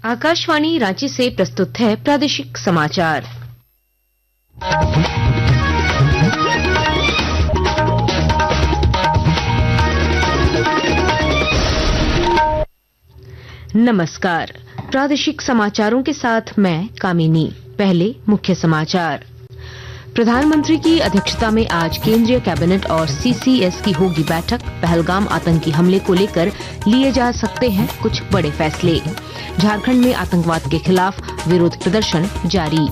आकाशवाणी रांची से प्रस्तुत है प्रादेशिक समाचार। नमस्कार, प्रादेशिक समाचारों के साथ मैं कामिनी। पहले मुख्य समाचार। प्रधानमंत्री की अध्यक्षता में आज केंद्रीय कैबिनेट और सीसीएस की होगी बैठक। पहलगाम आतंकी हमले को लेकर लिए जा सकते हैं कुछ बड़े फैसले। झारखंड में आतंकवाद के खिलाफ विरोध प्रदर्शन जारी।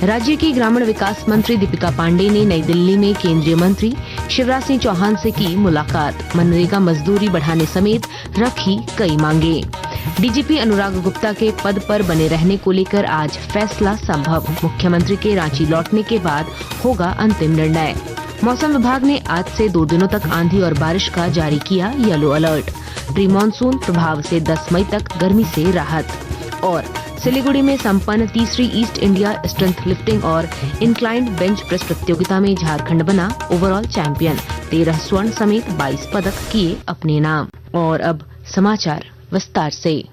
राज्य की ग्रामीण विकास मंत्री दीपिका पांडे ने नई दिल्ली में केंद्रीय मंत्री शिवराज सिंह चौहान से की मुलाकात। मनरेगा मजदूरी बढ़ाने समेत रखी कई मांगे। डीजीपी अनुराग गुप्ता के पद पर बने रहने को लेकर आज फैसला संभव। मुख्यमंत्री के रांची लौटने के बाद होगा अंतिम निर्णय। मौसम विभाग ने आज से 2 दिनों तक आंधी और बारिश का जारी किया येलो अलर्ट। प्री मानसून प्रभाव से 10 मई तक गर्मी से राहत। और सिलीगुड़ी में संपन्न तीसरी ईस्ट इंडिया स्ट्रेंथ लिफ्टिंग और इंक्लाइंड बेंच प्रेस प्रतियोगिता में झारखंड बना ओवरऑल चैंपियन। 13 स्वर्ण समेत 22 पदक किए अपने नाम। और अब समाचार विस्तार से।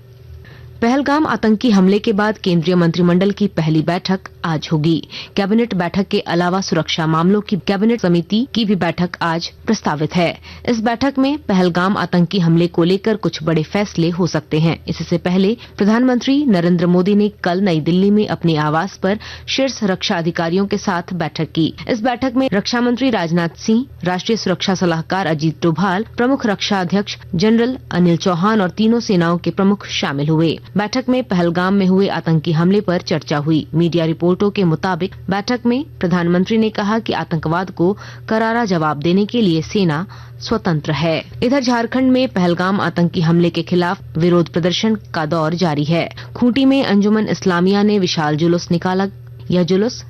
पहलगाम आतंकी हमले के बाद केंद्रीय मंत्रिमंडल की पहली बैठक आज होगी। कैबिनेट बैठक के अलावा सुरक्षा मामलों की कैबिनेट समिति की भी बैठक आज प्रस्तावित है। इस बैठक में पहलगाम आतंकी हमले को लेकर कुछ बड़े फैसले हो सकते हैं। इससे पहले प्रधानमंत्री नरेंद्र मोदी ने कल नई दिल्ली में अपने आवास पर शीर्ष रक्षा अधिकारियों के साथ बैठक की। इस बैठक में रक्षा मंत्री राजनाथ सिंह, राष्ट्रीय सुरक्षा सलाहकार अजीत डोभाल, प्रमुख रक्षा अध्यक्ष जनरल अनिल चौहान और तीनों सेनाओं के प्रमुख शामिल हुए। बैठक में पहलगाम में हुए आतंकी हमले पर चर्चा हुई। मीडिया रिपोर्टों के मुताबिक बैठक में प्रधानमंत्री ने कहा कि आतंकवाद को करारा जवाब देने के लिए सेना स्वतंत्र है। इधर झारखंड में पहलगाम आतंकी हमले के खिलाफ विरोध प्रदर्शन का दौर जारी है। खूंटी में अंजुमन इस्लामिया ने विशाल जुलूस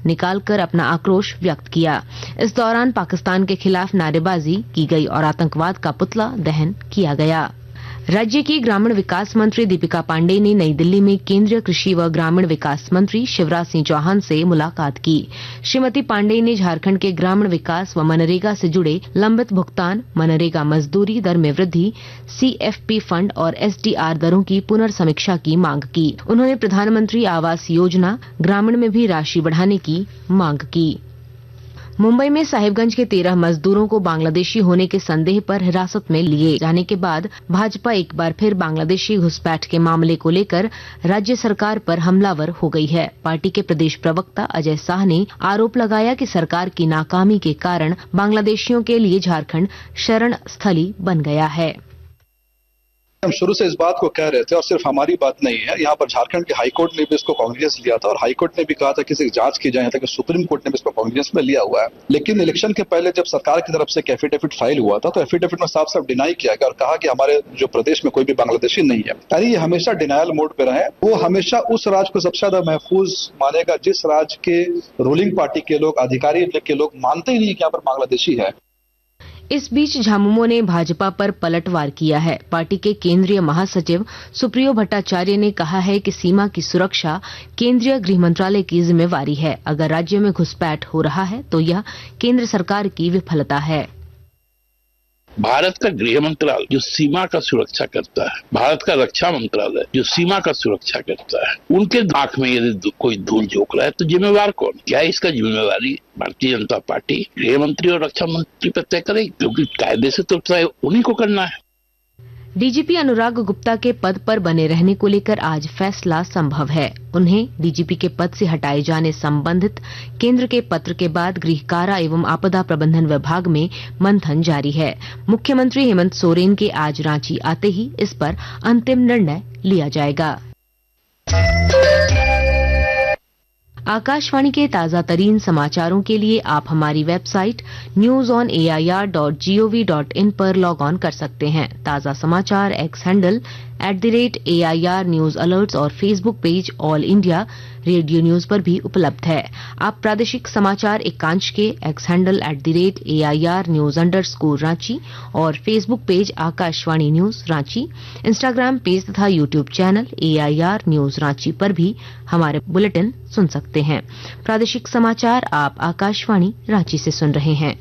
निकालकर अपना आक्रोश व्यक्त किया। इस दौरान पाकिस्तान के खिलाफ नारेबाजी की गई और आतंकवाद का पुतला दहन किया गया। राज्य की ग्रामीण विकास मंत्री दीपिका पांडे ने नई दिल्ली में केंद्रीय कृषि व ग्रामीण विकास मंत्री शिवराज सिंह चौहान से मुलाकात की। श्रीमती पांडे ने झारखंड के ग्रामीण विकास व मनरेगा से जुड़े लंबित भुगतान, मनरेगा मजदूरी दर में वृद्धि, सीएफपी फंड और एसडीआर दरों की पुनर्समीक्षा की मांग की। उन्होंने प्रधानमंत्री आवास योजना ग्रामीण में भी राशि बढ़ाने की मांग की। मुंबई में साहिबगंज के 13 मजदूरों को बांग्लादेशी होने के संदेह पर हिरासत में लिए जाने के बाद भाजपा एक बार फिर बांग्लादेशी घुसपैठ के मामले को लेकर राज्य सरकार पर हमलावर हो गई है। पार्टी के प्रदेश प्रवक्ता अजय शाह ने आरोप लगाया कि सरकार की नाकामी के कारण बांग्लादेशियों के लिए झारखंड शरण स्थली बन गया है। हम शुरू से इस बात को कह रहे थे और सिर्फ हमारी बात नहीं है, यहाँ पर झारखंड के हाईकोर्ट ने भी इसको कॉग्निजेंस लिया था और हाईकोर्ट ने भी कहा था कि इसकी जांच की जाए, यहाँ तक कि सुप्रीम कोर्ट ने भी इसको कॉग्निजेंस में लिया हुआ है। लेकिन इलेक्शन के पहले जब सरकार की तरफ से एक एफिडेविट फाइल हुआ था तो एफिडेविट में साफ साफ डिनाई किया गया और कहा कि हमारे जो प्रदेश में कोई भी बांग्लादेशी नहीं है। यानी ये हमेशा डिनायल मोड पे रहे। वो हमेशा उस राज्य को सबसे ज्यादा महफूज मानेगा जिस राज्य के रूलिंग पार्टी के लोग, अधिकारी के लोग मानते ही नहीं कि यहाँ पर बांग्लादेशी है। इस बीच झामुमो ने भाजपा पर पलटवार किया है। पार्टी के केंद्रीय महासचिव सुप्रियो भट्टाचार्य ने कहा है कि सीमा की सुरक्षा केंद्रीय गृह मंत्रालय की जिम्मेवारी है। अगर राज्य में घुसपैठ हो रहा है तो यह केंद्र सरकार की विफलता है। भारत का गृह मंत्रालय जो सीमा का सुरक्षा करता है, भारत का रक्षा मंत्रालय जो सीमा का सुरक्षा करता है, उनके आंख में यदि कोई धूल झोंक रहा है तो जिम्मेवार कौन? क्या इसका जिम्मेवारी भारतीय जनता पार्टी गृह मंत्री और रक्षा मंत्री पर तय करेगी? क्योंकि कायदे से तो तय उन्हीं को करना है। डीजीपी अनुराग गुप्ता के पद पर बने रहने को लेकर आज फैसला संभव है। उन्हें डीजीपी के पद से हटाए जाने संबंधित केंद्र के पत्र के बाद गृह कारा एवं आपदा प्रबंधन विभाग में मंथन जारी है। मुख्यमंत्री हेमंत सोरेन के आज रांची आते ही इस पर अंतिम निर्णय लिया जाएगा। आकाशवाणी के ताजा तरीन समाचारों के लिए आप हमारी वेबसाइट newsonair.gov.in पर लॉग ऑन कर सकते हैं। ताजा समाचार X handle @AIR news alerts और Facebook page All India Radio news पर भी उपलब्ध है। आप प्रादेशिक समाचार एकांश के X handle @AIR news_ Ranchi और Facebook page Akashvani news Ranchi, Instagram page तथा YouTube channel AIR news Ranchi पर भी हमारे बुलेटिन सुन सकते हैं। प्रादेशिक समाचार आप आकाशवाणी रांची से सुन रहे हैं।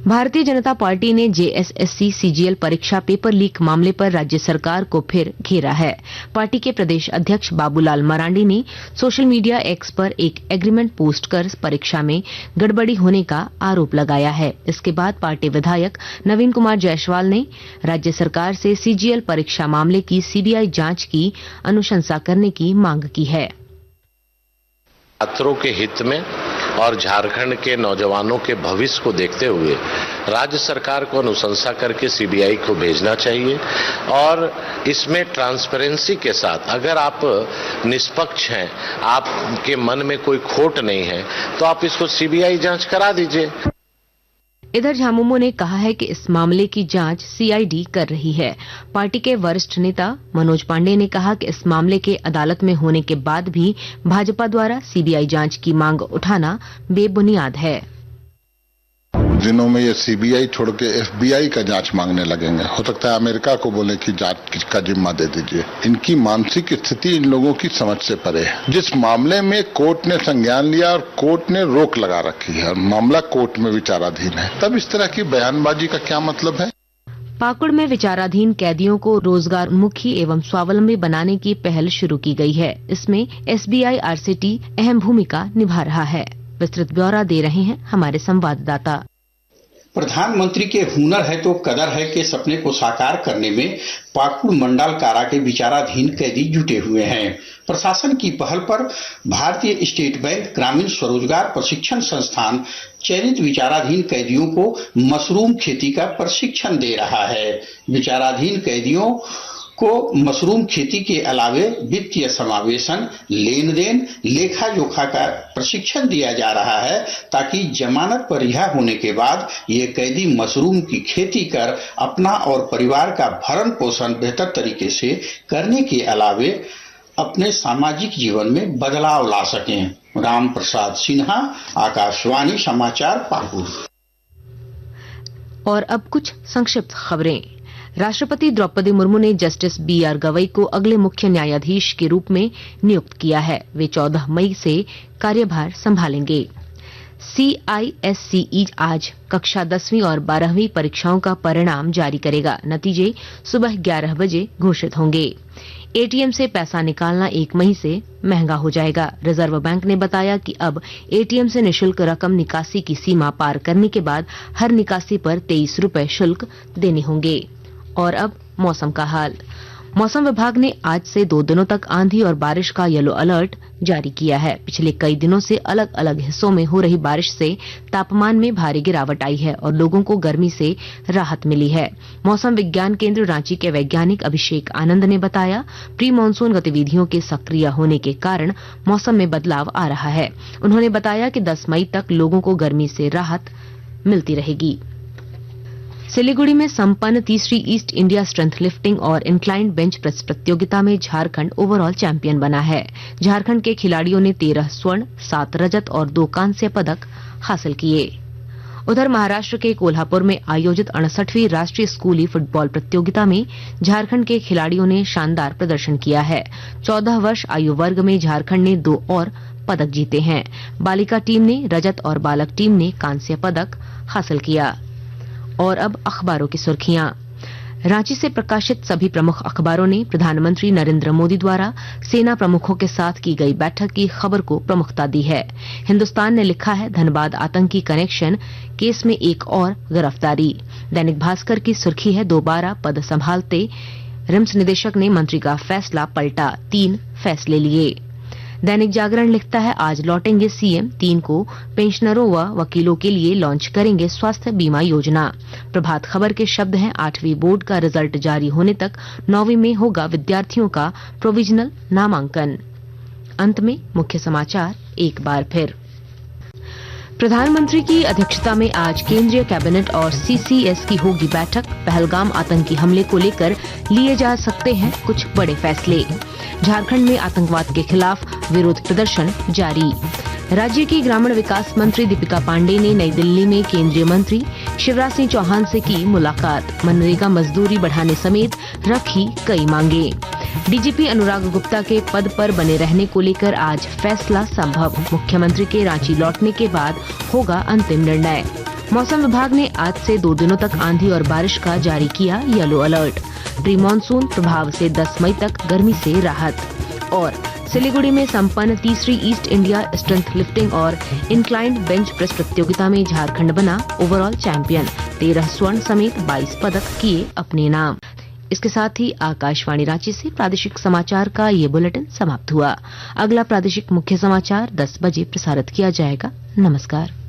भारतीय जनता पार्टी ने जेएसएससी सीजीएल परीक्षा पेपर लीक मामले पर राज्य सरकार को फिर घेरा है। पार्टी के प्रदेश अध्यक्ष बाबूलाल मरांडी ने सोशल मीडिया एक्स पर एक एग्रीमेंट पोस्ट कर परीक्षा में गड़बड़ी होने का आरोप लगाया है। इसके बाद पार्टी विधायक नवीन कुमार जायसवाल ने राज्य सरकार से सीजीएल परीक्षा मामले की सीबीआई जांच की अनुशंसा करने की मांग की है। छात्रों के हित में और झारखंड के नौजवानों के भविष्य को देखते हुए राज्य सरकार को अनुशंसा करके सीबीआई को भेजना चाहिए और इसमें ट्रांसपेरेंसी के साथ अगर आप निष्पक्ष हैं, आपके मन में कोई खोट नहीं है, तो आप इसको सीबीआई जांच करा दीजिए। इधर झामुमो ने कहा है कि इस मामले की जांच सीआईडी कर रही है। पार्टी के वरिष्ठ नेता मनोज पांडे ने कहा कि इस मामले के अदालत में होने के बाद भी भाजपा द्वारा सीबीआई जांच की मांग उठाना बेबुनियाद है। दिनों में ये सीबीआई छोड़ के एफबीआई का जांच मांगने लगेंगे। हो सकता है अमेरिका को बोले कि जांच का जिम्मा दे दीजिए। इनकी मानसिक स्थिति इन लोगों की समझ से परे है। जिस मामले में कोर्ट ने संज्ञान लिया और कोर्ट ने रोक लगा रखी है और मामला कोर्ट में विचाराधीन है, तब इस तरह की बयानबाजी का क्या मतलब है। पाकुड़ में विचाराधीन कैदियों को रोजगारमुखी एवं स्वावलंबी बनाने की पहल शुरू की गई है। इसमें एसबीआई आरसीटी अहम भूमिका निभा रहा है। विस्तृत ब्यौरा दे रहे हैं हमारे संवाददाता। प्रधानमंत्री के हुनर है तो कदर है के सपने को साकार करने में पाकुड़ मंडल कारा के विचाराधीन कैदी जुटे हुए हैं। प्रशासन की पहल पर भारतीय स्टेट बैंक ग्रामीण स्वरोजगार प्रशिक्षण संस्थान चयनित विचाराधीन कैदियों को मशरूम खेती का प्रशिक्षण दे रहा है। विचाराधीन कैदियों को मशरूम खेती के अलावे वित्तीय समावेशन, लेन देन, लेखा जोखा का प्रशिक्षण दिया जा रहा है ताकि जमानत पर रिहा होने के बाद ये कैदी मशरूम की खेती कर अपना और परिवार का भरण पोषण बेहतर तरीके से करने के अलावे अपने सामाजिक जीवन में बदलाव ला सकें। राम प्रसाद सिन्हा, आकाशवाणी समाचार, पाकुड़। और अब कुछ संक्षिप्त खबरें। राष्ट्रपति द्रौपदी मुर्मू ने जस्टिस बीआर गवई को अगले मुख्य न्यायाधीश के रूप में नियुक्त किया है। वे 14 मई से कार्यभार संभालेंगे। CISCE आज कक्षा 10वीं और 12वीं परीक्षाओं का परिणाम जारी करेगा। नतीजे सुबह 11 बजे घोषित होंगे। एटीएम से पैसा निकालना 1 मई से महंगा हो जाएगा। रिजर्व बैंक ने बताया कि अब एटीएम से निःशुल्क रकम निकासी की सीमा पार करने के बाद हर निकासी पर 23 रुपए शुल्क देने होंगे। और अब मौसम का हाल। मौसम विभाग ने आज से 2 दिनों तक आंधी और बारिश का येलो अलर्ट जारी किया है। पिछले कई दिनों से अलग अलग हिस्सों में हो रही बारिश से तापमान में भारी गिरावट आई है और लोगों को गर्मी से राहत मिली है। मौसम विज्ञान केंद्र रांची के वैज्ञानिक अभिषेक आनंद ने बताया, प्री मानसून गतिविधियों के सक्रिय होने के कारण मौसम में बदलाव आ रहा है। उन्होंने बताया कि 10 मई तक लोगों को गर्मी से राहत मिलती रहेगी। सिलीगुड़ी में संपन्न तीसरी ईस्ट इंडिया स्ट्रेंथ लिफ्टिंग और इंक्लाइंड बेंच प्रेस प्रतियोगिता में झारखंड ओवरऑल चैंपियन बना है। झारखंड के खिलाड़ियों ने 13 स्वर्ण, 7 रजत और 2 कांस्य पदक हासिल किए। उधर महाराष्ट्र के कोल्हापुर में आयोजित 68वीं राष्ट्रीय स्कूली फुटबॉल प्रतियोगिता में झारखंड के खिलाड़ियों ने शानदार प्रदर्शन किया है। 14 वर्ष आयु वर्ग में झारखंड ने 2 और पदक जीते हैं। बालिका टीम ने रजत और बालक टीम ने कांस्य पदक हासिल किया। और अब अखबारों की सुर्खियां। रांची से प्रकाशित सभी प्रमुख अखबारों ने प्रधानमंत्री नरेंद्र मोदी द्वारा सेना प्रमुखों के साथ की गई बैठक की खबर को प्रमुखता दी है। हिंदुस्तान ने लिखा है, धनबाद आतंकी कनेक्शन केस में एक और गिरफ्तारी। दैनिक भास्कर की सुर्खी है, दोबारा पद संभालते रिम्स निदेशक ने मंत्री का फैसला पलटा, 3 फैसले लिए। दैनिक जागरण लिखता है, आज लौटेंगे सीएम, 3 को पेंशनरों व वकीलों के लिए लॉन्च करेंगे स्वास्थ्य बीमा योजना। प्रभात खबर के शब्द हैं, 8वीं बोर्ड का रिजल्ट जारी होने तक 9वीं में होगा विद्यार्थियों का प्रोविजनल नामांकन। अंत में मुख्य समाचार एक बार फिर। प्रधानमंत्री की अध्यक्षता में आज केंद्रीय कैबिनेट और सीसीएस की होगी बैठक। पहलगाम आतंकी हमले को लेकर लिए जा सकते हैं कुछ बड़े फैसले। झारखंड में आतंकवाद के खिलाफ विरोध प्रदर्शन जारी। राज्य की ग्रामीण विकास मंत्री दीपिका पांडे ने नई दिल्ली में केंद्रीय मंत्री शिवराज सिंह चौहान से की मुलाकात। मनरेगा मजदूरी बढ़ाने समेत रखी कई मांगे। डीजीपी अनुराग गुप्ता के पद पर बने रहने को लेकर आज फैसला संभव। मुख्यमंत्री के रांची लौटने के बाद होगा अंतिम निर्णय। मौसम विभाग ने आज से 2 दिनों तक आंधी और बारिश का जारी किया येलो अलर्ट। प्री मानसून प्रभाव से 10 मई तक गर्मी से राहत। और सिलीगुड़ी में संपन्न तीसरी ईस्ट इंडिया स्ट्रेंथ लिफ्टिंग और इंक्लाइंड बेंच प्रेस प्रतियोगिता में झारखंड बना ओवरऑल चैंपियन। 13 स्वर्ण समेत 22 पदक किए अपने नाम। इसके साथ ही आकाशवाणी रांची से प्रादेशिक समाचार का ये बुलेटिन समाप्त हुआ। अगला प्रादेशिक मुख्य समाचार 10 बजे प्रसारित किया जाएगा। नमस्कार।